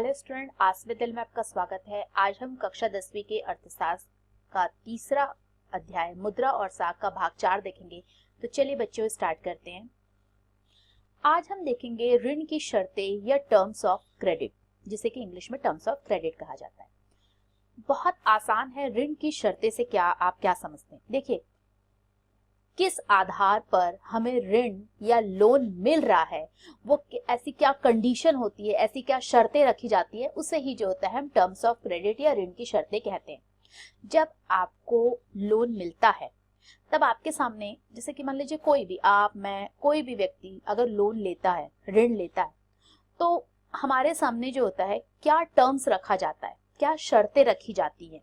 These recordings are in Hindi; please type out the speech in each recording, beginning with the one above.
हेलो स्टूडेंट, आज विद्यालय में आपका स्वागत है। आज हम कक्षा 10वीं के अर्थशास्त्र का तीसरा अध्याय मुद्रा और साख का भाग 4 देखेंगे। तो चलिए बच्चों स्टार्ट करते हैं। आज हम देखेंगे ऋण की शर्तें या टर्म्स ऑफ क्रेडिट, जिसे कि इंग्लिश में टर्म्स ऑफ क्रेडिट कहा जाता है। बहुत आसान है, ऋण की शर्तें से आप क्या समझते हैं। देखिए, किस आधार पर हमें ऋण या लोन मिल रहा है, वो ऐसी क्या कंडीशन होती है, ऐसी क्या शर्तें रखी जाती है, उसे ही जो होता है हम टर्म्स ऑफ क्रेडिट या ऋण की शर्तें कहते हैं। जब आपको लोन मिलता है तब आपके सामने, जैसे कि मान लीजिए कोई भी आप, मैं, कोई भी व्यक्ति अगर लोन लेता है, ऋण लेता है, तो हमारे सामने जो होता है क्या टर्म्स रखा जाता है, क्या शर्तें रखी जाती है,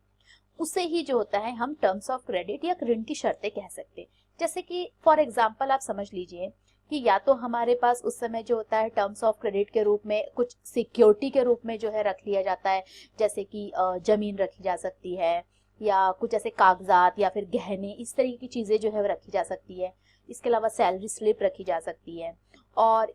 उसे ही जो होता है हम टर्म्स ऑफ क्रेडिट या ऋण की शर्तें कह सकते हैं। जैसे कि फॉर एग्जांपल आप समझ लीजिए कि या तो हमारे पास उस समय जो होता है टर्म्स ऑफ क्रेडिट के रूप में कुछ सिक्योरिटी के रूप में जो है रख लिया जाता है, जैसे कि जमीन रखी जा सकती है या कुछ ऐसे कागजात या फिर गहने, इस तरीके की चीजें जो है रखी जा सकती है। इसके अलावा सैलरी स्लिप रखी जा सकती है। और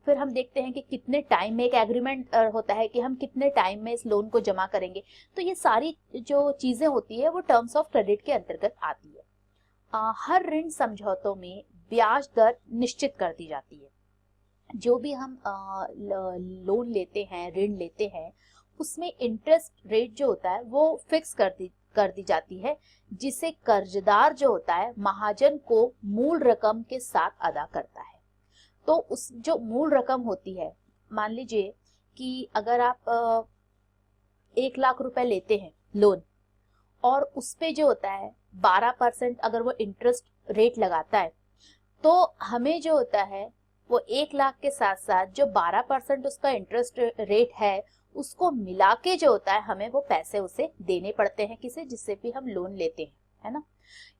फिर हम देखते हैं कि कितने टाइम में एक एग्रीमेंट होता है कि हम कितने टाइम में इस लोन को जमा करेंगे। तो ये सारी जो चीजें होती है वो टर्म्स ऑफ क्रेडिट के अंतर्गत आती है। हर ऋण समझौतों में ब्याज दर निश्चित कर दी जाती है। जो भी हम लोन लेते हैं, ऋण लेते हैं, उसमें इंटरेस्ट रेट जो होता है वो फिक्स कर दी जाती है, जिसे कर्जदार जो होता है महाजन को मूल रकम के साथ अदा करता है। तो उस जो मूल रकम होती है, मान लीजिए कि अगर आप 1 लाख रुपए लेते हैं लोन और उस पे जो होता है 12% अगर वो इंटरेस्ट रेट लगाता है, तो हमें जो होता है वो 1 लाख के साथ साथ जो 12% उसका इंटरेस्ट रेट है, उसको मिला के जो होता है हमें वो पैसे उसे देने पड़ते हैं, किसे, जिससे भी हम लोन लेते हैं, है ना।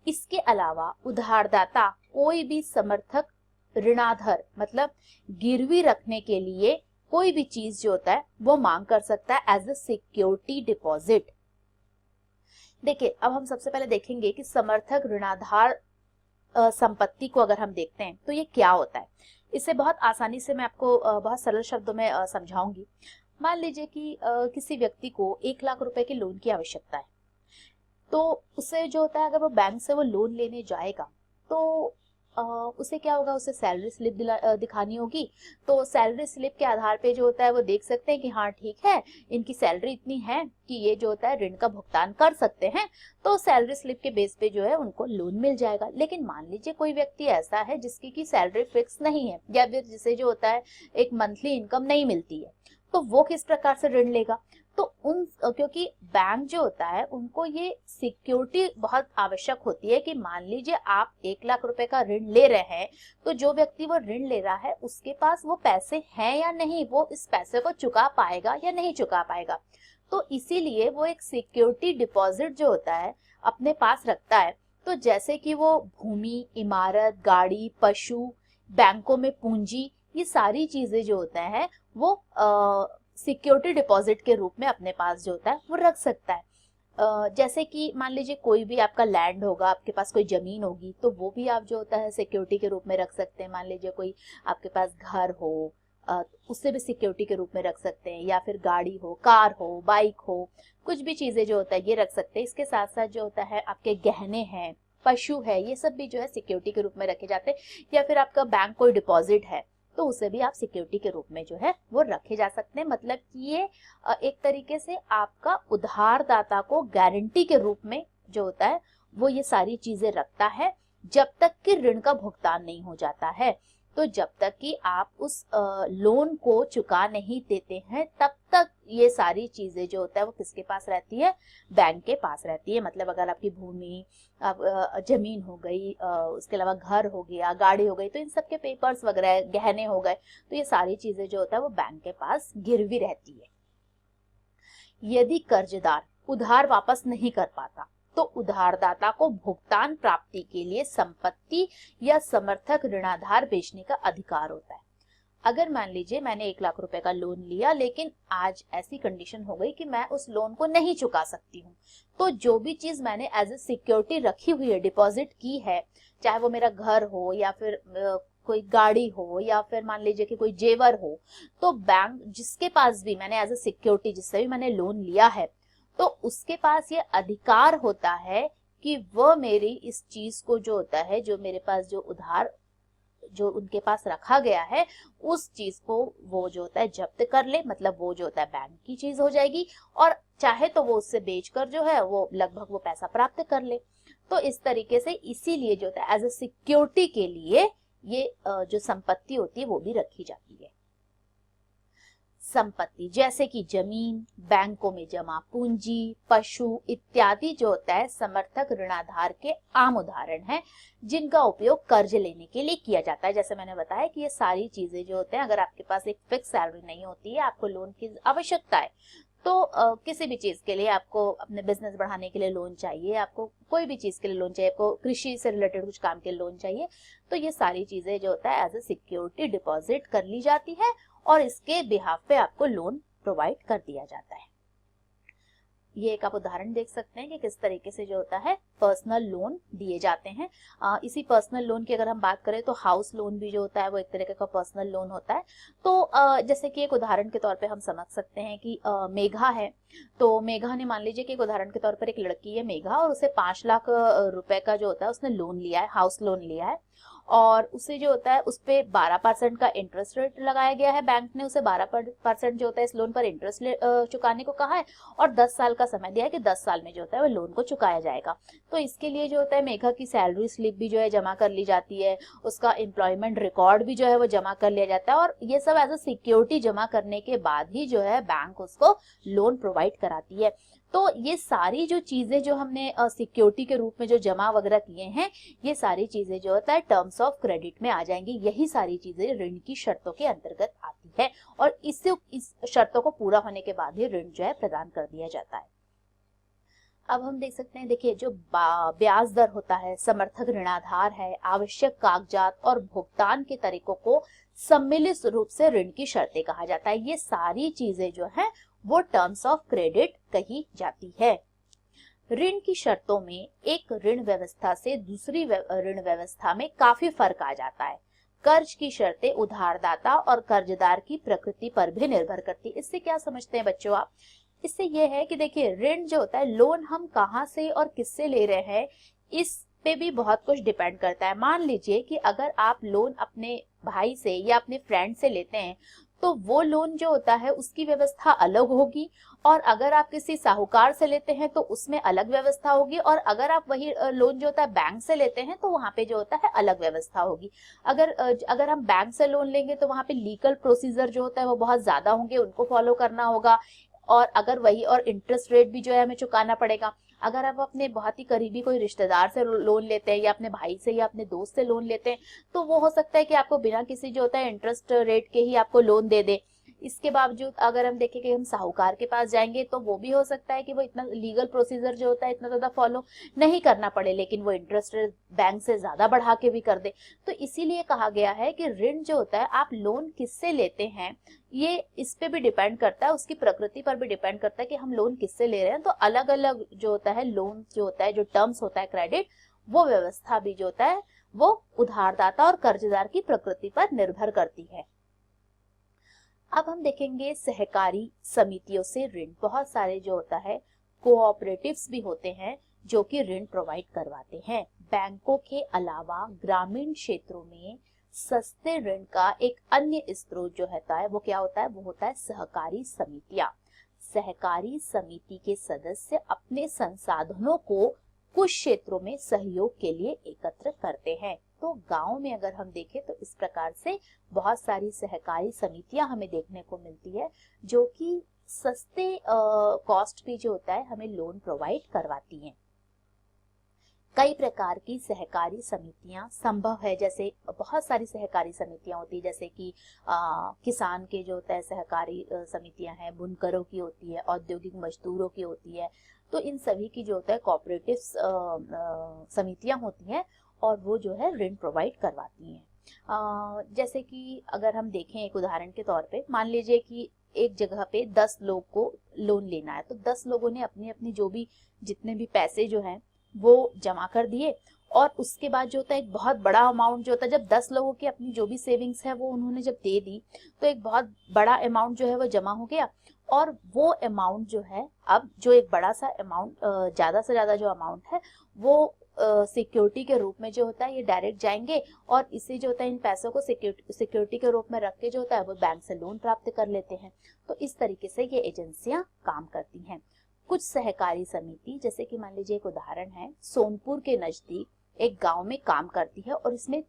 इसके अलावा उधारदाता कोई भी समर्थक ऋणाधर मतलब गिरवी रखने के लिए कोई भी चीज जो होता है वो मांग कर सकता है एज अ सिक्योरिटी डिपॉजिट। देखिए, अब हम सबसे पहले देखेंगे कि समर्थक ऋणाधार संपत्ति को अगर हम देखते हैं तो ये क्या होता है। इसे बहुत आसानी से मैं आपको बहुत सरल शब्दों में समझाऊंगी। मान लीजिए कि किसी व्यक्ति को 1 लाख रुपए के लोन की आवश्यकता है, तो उसे जो होता है अगर वो बैंक से वो लोन लेने जाएगा तो उसे क्या होगा, उसे सैलरी स्लिप दिखानी होगी। तो सैलरी स्लिप के आधार पे जो होता है वो देख सकते हैं कि हाँ ठीक है, इनकी सैलरी इतनी है कि ये जो होता है ऋण का भुगतान कर सकते हैं। तो सैलरी स्लिप के बेस पे जो है उनको लोन मिल जाएगा। लेकिन मान लीजिए कोई व्यक्ति ऐसा है जिसकी की सैलरी फिक्स नहीं है या फिर जिसे जो होता है एक मंथली इनकम नहीं मिलती है, तो वो किस प्रकार से ऋण लेगा। तो क्योंकि बैंक जो होता है उनको ये सिक्योरिटी बहुत आवश्यक होती है कि मान लीजिए आप 1 लाख रुपए का ऋण ले रहे हैं, तो जो व्यक्ति वो ऋण ले रहा है उसके पास वो पैसे हैं या नहीं, वो इस पैसे को चुका पाएगा या नहीं चुका पाएगा। तो इसीलिए वो एक सिक्योरिटी डिपॉजिट जो होता है अपने पास रखता है। तो जैसे कि वो भूमि, इमारत, गाड़ी, पशु, बैंकों में पूंजी, ये सारी चीजें जो होता है वो सिक्योरिटी डिपॉजिट के रूप में अपने पास जो होता है वो रख सकता है। जैसे कि मान लीजिए कोई भी आपका लैंड होगा, आपके पास कोई जमीन होगी, तो वो भी आप जो होता है सिक्योरिटी के रूप में रख सकते हैं। मान लीजिए कोई आपके पास घर हो, उससे भी सिक्योरिटी के रूप में रख सकते हैं, या फिर गाड़ी हो, कार हो, बाइक हो, कुछ भी चीजें जो होता है ये रख सकते हैं। इसके साथ साथ जो होता है आपके गहने हैं, पशु है, ये सब भी जो है सिक्योरिटी के रूप में रखे जाते हैं। या फिर आपका बैंक कोई डिपॉजिट है तो उसे भी आप सिक्योरिटी के रूप में जो है वो रखे जा सकते हैं। मतलब कि ये एक तरीके से आपका उधारदाता को गारंटी के रूप में जो होता है वो ये सारी चीजें रखता है, जब तक कि ऋण का भुगतान नहीं हो जाता है। तो जब तक कि आप उस लोन को चुका नहीं देते हैं, तब तक ये सारी चीजें जो होता है वो किसके पास रहती है, बैंक के पास रहती है। मतलब अगर आपकी भूमि, जमीन हो गई, उसके अलावा घर हो गया, गाड़ी हो गई, तो इन सब के पेपर्स वगैरह, गहने हो गए, तो ये सारी चीजें जो होता है वो बैंक के पास गिरवी रहती है। यदि कर्जदार उधार वापस नहीं कर पाता तो उधारदाता को भुगतान प्राप्ति के लिए संपत्ति या समर्थक ऋणाधार बेचने का अधिकार होता है। अगर मान लीजिए मैंने 1 लाख रुपए का लोन लिया, लेकिन आज ऐसी कंडीशन हो गई कि मैं उस लोन को नहीं चुका सकती हूँ, तो जो भी चीज मैंने एज ए सिक्योरिटी रखी हुई है, डिपॉजिट की है, चाहे वो मेरा घर हो या फिर कोई गाड़ी हो या फिर मान लीजिए कि कोई जेवर हो, तो बैंक जिसके पास भी मैंने एज अ सिक्योरिटी जिससे भी मैंने लोन लिया है, तो उसके पास ये अधिकार होता है कि वह मेरी इस चीज को जो होता है, जो मेरे पास जो उधार जो उनके पास रखा गया है, उस चीज को वो जो होता है जब्त कर ले, मतलब वो जो होता है बैंक की चीज हो जाएगी, और चाहे तो वो उससे बेचकर जो है वो लगभग वो पैसा प्राप्त कर ले। तो इस तरीके से इसीलिए जो होता है एज अ सिक्योरिटी के लिए ये जो संपत्ति होती है वो भी रखी जाती है। संपत्ति जैसे कि जमीन, बैंकों में जमा पूंजी, पशु इत्यादि जो होता है समर्थक ऋणाधार के आम उदाहरण हैं, जिनका उपयोग कर्ज लेने के लिए किया जाता है। जैसे मैंने बताया कि ये सारी चीजें जो होते हैं, अगर आपके पास एक फिक्स सैलरी नहीं होती है, आपको लोन की आवश्यकता है, तो किसी भी चीज के लिए, आपको अपने बिजनेस बढ़ाने के लिए लोन चाहिए, आपको कोई भी चीज के लिए लोन चाहिए, आपको कृषि से रिलेटेड कुछ काम के लिए लोन चाहिए, तो ये सारी चीजें जो होता है एज ए सिक्योरिटी डिपॉजिट कर ली जाती है और इसके बिहाफ पे आपको लोन प्रोवाइड कर दिया जाता है। ये एक आप उदाहरण देख सकते हैं कि किस तरीके से जो होता है पर्सनल लोन दिए जाते हैं। इसी पर्सनल लोन की अगर हम बात करें तो हाउस लोन भी जो होता है वो एक तरीके का पर्सनल लोन होता है। तो जैसे कि एक उदाहरण के तौर पे हम समझ सकते हैं कि मेघा है, तो मेघा ने मान लीजिए कि एक उदाहरण के तौर पर एक लड़की है मेघा, और उसे 5 लाख रुपए का जो होता है उसने लोन लिया है, हाउस लोन लिया है, और उसे जो होता है उस पे 12% का इंटरेस्ट रेट लगाया गया है। बैंक ने उसे 12% जो होता है इस लोन पर इंटरेस्ट चुकाने को कहा है, और 10 साल का समय दिया है कि 10 साल में जो होता है वो लोन को चुकाया जाएगा। तो इसके लिए जो होता है मेघा की सैलरी स्लिप भी जो है जमा कर ली जाती है, उसका एम्प्लॉयमेंट रिकॉर्ड भी जो है वो जमा कर लिया जाता है, और ये सब एज अ सिक्योरिटी जमा करने के बाद ही जो है बैंक उसको लोन प्रोवाइड कराती है। तो ये सारी जो चीजें जो हमने सिक्योरिटी के रूप में जो जमा वगैरह किए हैं, ये सारी चीजें जो होता है टर्म्स ऑफ क्रेडिट में आ जाएंगी। यही सारी चीजें ऋण की शर्तों के अंतर्गत आती है, और इस शर्तों को पूरा होने के बाद ही ऋण जो है प्रदान कर दिया जाता है। अब हम देख सकते हैं, देखिए जो ब्याज दर होता है, समर्थक ऋणाधार है, आवश्यक कागजात और भुगतान के तरीकों को सम्मिलित रूप से ऋण की शर्तें कहा जाता है। ये सारी चीजें जो है वो टर्म्स ऑफ क्रेडिट कही जाती है। ऋण की शर्तों में एक ऋण व्यवस्था से दूसरी ऋण व्यवस्था में काफी फर्क आ जाता है। कर्ज की शर्तें उधारदाता और कर्जदार की प्रकृति पर भी निर्भर करती है। इससे क्या समझते हैं बच्चों आप? इससे यह है कि देखिए ऋण जो होता है, लोन हम कहाँ से और किससे ले रहे हैं, इस पे भी बहुत कुछ डिपेंड करता है। मान लीजिए कि अगर आप लोन अपने भाई से या अपने फ्रेंड से लेते हैं, तो वो लोन जो होता है उसकी व्यवस्था अलग होगी, और अगर आप किसी साहूकार से लेते हैं तो उसमें अलग व्यवस्था होगी, और अगर आप वही लोन जो होता है बैंक से लेते हैं तो वहां पे जो होता है अलग व्यवस्था होगी। अगर हम बैंक से लोन लेंगे तो वहां पे लीगल प्रोसीजर जो होता है वो बहुत ज्यादा होंगे, उनको फॉलो करना होगा, और अगर वही और इंटरेस्ट रेट भी जो है हमें चुकाना पड़ेगा। अगर आप अपने बहुत ही करीबी कोई रिश्तेदार से लोन लेते हैं, या अपने भाई से या अपने दोस्त से लोन लेते हैं, तो वो हो सकता है कि आपको बिना किसी जो होता है इंटरेस्ट रेट के ही आपको लोन दे दे। इसके बावजूद अगर हम देखें कि हम साहूकार के पास जाएंगे तो वो भी हो सकता है कि वो इतना लीगल प्रोसीजर जो होता है इतना ज्यादा फॉलो नहीं करना पड़े, लेकिन वो इंटरेस्ट रेट बैंक से ज्यादा बढ़ा के भी कर दे। तो इसीलिए कहा गया है कि ऋण जो होता है, आप लोन किससे लेते हैं, ये इस पे भी डिपेंड करता है, उसकी प्रकृति पर भी डिपेंड करता है कि हम लोन किससे ले रहे हैं। तो अलग अलग जो होता है लोन जो होता है, जो टर्म्स होता है क्रेडिट, वो व्यवस्था भी जो होता है वो उधारदाता और कर्जदार की प्रकृति पर निर्भर करती है। अब हम देखेंगे सहकारी समितियों से ऋण। बहुत सारे जो होता है कोऑपरेटिव्स भी होते हैं जो कि ऋण प्रोवाइड करवाते हैं। बैंकों के अलावा ग्रामीण क्षेत्रों में सस्ते ऋण का एक अन्य स्रोत जो होता है वो क्या होता है? वो होता है सहकारी समितियां। सहकारी समिति के सदस्य अपने संसाधनों को कुछ क्षेत्रों में सहयोग के लिए एकत्र करते हैं। तो गांव में अगर हम देखें तो इस प्रकार से बहुत सारी सहकारी समितियां हमें देखने को मिलती है, जो कि सस्ते कॉस्ट पे जो होता है हमें लोन प्रोवाइड करवाती हैं। कई प्रकार की सहकारी समितियां संभव है, जैसे बहुत सारी सहकारी समितियां होती है, जैसे कि किसान के जो होता है सहकारी समितियां हैं, बुनकरों की होती है, औद्योगिक मजदूरों की होती है। तो इन सभी की जो होता है कोऑपरेटिव समितियां होती हैं, और वो जो है ऋण प्रोवाइड करवाती हैं। जैसे कि अगर हम देखें एक उदाहरण के तौर पे, मान लीजिए कि एक जगह पे 10 लोग को लोन लेना है, तो 10 लोगों ने अपनी अपनी जो भी जितने भी पैसे जो हैं वो जमा कर दिए। और उसके बाद जो होता है एक बहुत बड़ा अमाउंट जो होता है, जब 10 लोगों की अपनी जो भी सेविंग्स है वो उन्होंने जब दे दी, तो एक बहुत बड़ा अमाउंट जो है वो जमा हो गया। और वो अमाउंट जो है, अब जो एक बड़ा सा अमाउंट, ज्यादा से ज्यादा जो अमाउंट है वो सिक्योरिटी के रूप में जो होता है ये डायरेक्ट जाएंगे, और इसे जो होता है इन पैसों को सिक्योरिटी के रूप में रख के जो होता है वो बैंक से लोन प्राप्त कर लेते हैं। तो इस तरीके से ये एजेंसियां काम करती हैं। कुछ सहकारी समिति, जैसे कि मान लीजिए एक उदाहरण है, सोनपुर के नजदीक एक गांव में काम करती है और इसमें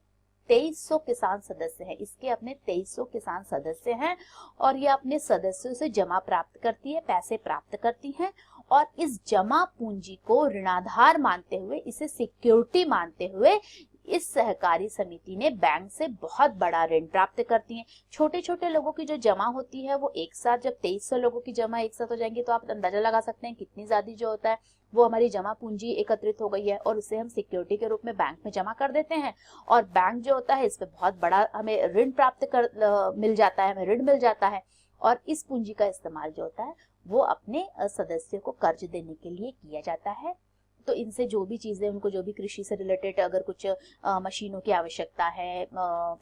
2300 किसान सदस्य हैं। इसके अपने 2300 किसान सदस्य हैं और ये अपने सदस्यों से जमा प्राप्त करती है, पैसे प्राप्त करती हैं, और इस जमा पूंजी को ऋणाधार मानते हुए, इसे सिक्योरिटी मानते हुए इस सहकारी समिति ने बैंक से बहुत बड़ा ऋण प्राप्त करती है। छोटे छोटे लोगों की जो जमा होती है वो एक साथ, जब 2300 लोगों की जमा एक साथ हो जाएंगी तो आप अंदाजा लगा सकते हैं कितनी ज्यादा जो होता है वो हमारी जमा पूंजी एकत्रित हो गई है, और उसे हम सिक्योरिटी के रूप में बैंक में जमा कर देते हैं। और बैंक जो होता है इस पे बहुत बड़ा हमें ऋण प्राप्त कर मिल जाता है, हमें ऋण मिल जाता है। और इस पूंजी का इस्तेमाल जो होता है वो अपने सदस्यों को कर्ज देने के लिए किया जाता है। तो इनसे जो भी चीजें, उनको जो भी कृषि से रिलेटेड अगर कुछ मशीनों की आवश्यकता है,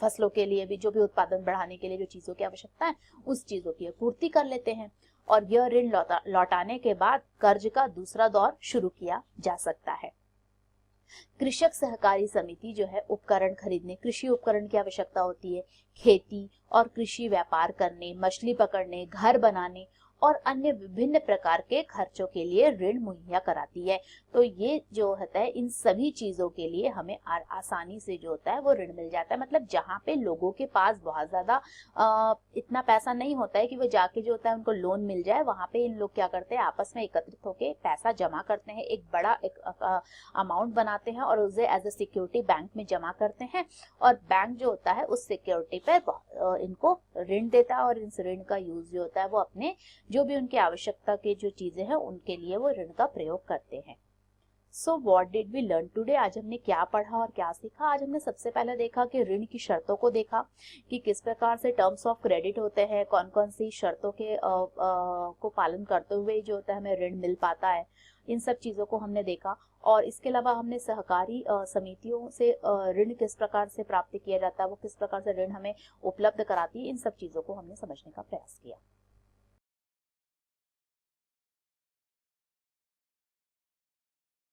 फसलों के लिए भी जो भी उत्पादन बढ़ाने के लिए जो चीजों की आवश्यकता है, उस चीजों की पूर्ति कर लेते हैं। और यह ऋण लौटाने के बाद कर्ज का दूसरा दौर शुरू किया जा सकता है। कृषक सहकारी समिति जो है उपकरण खरीदने, कृषि उपकरण की आवश्यकता होती है, खेती और कृषि व्यापार करने, मछली पकड़ने, घर बनाने और अन्य विभिन्न प्रकार के खर्चों के लिए ऋण मुहैया कराती है। तो ये जो होता है इन सभी चीजों के लिए हमें आसानी से जो होता है वो ऋण मिल जाता है। मतलब जहाँ पे लोगों के पास बहुत ज्यादा इतना पैसा नहीं होता है कि वो जाके जो होता है उनको लोन मिल जाए, वहां पे इन लोग क्या करते हैं, आपस में एकत्रित होकर पैसा जमा करते हैं, एक बड़ा अमाउंट बनाते हैं और उसे एज ए सिक्योरिटी बैंक में जमा करते हैं। और बैंक जो होता है उस सिक्योरिटी पर इनको ऋण देता है, और इस ऋण का यूज जो होता है वो अपने जो भी उनकी आवश्यकता के जो चीजें हैं उनके लिए वो ऋण का प्रयोग करते हैं। So what did we learn today? आज हमने क्या पढ़ा और क्या सीखा? आज हमने सबसे पहले देखा कि ऋण की शर्तों को देखा कि किस प्रकार से टर्म्स ऑफ क्रेडिट होते हैं, कौन कौन सी शर्तों के को पालन करते हुए जो होता है हमें ऋण मिल पाता है। इन सब चीजों को हमने देखा। और इसके अलावा हमने सहकारी समितियों से ऋण किस प्रकार से प्राप्त किया जाता है, वो किस प्रकार से ऋण हमें उपलब्ध कराती है, इन सब चीजों को हमने समझने का प्रयास किया।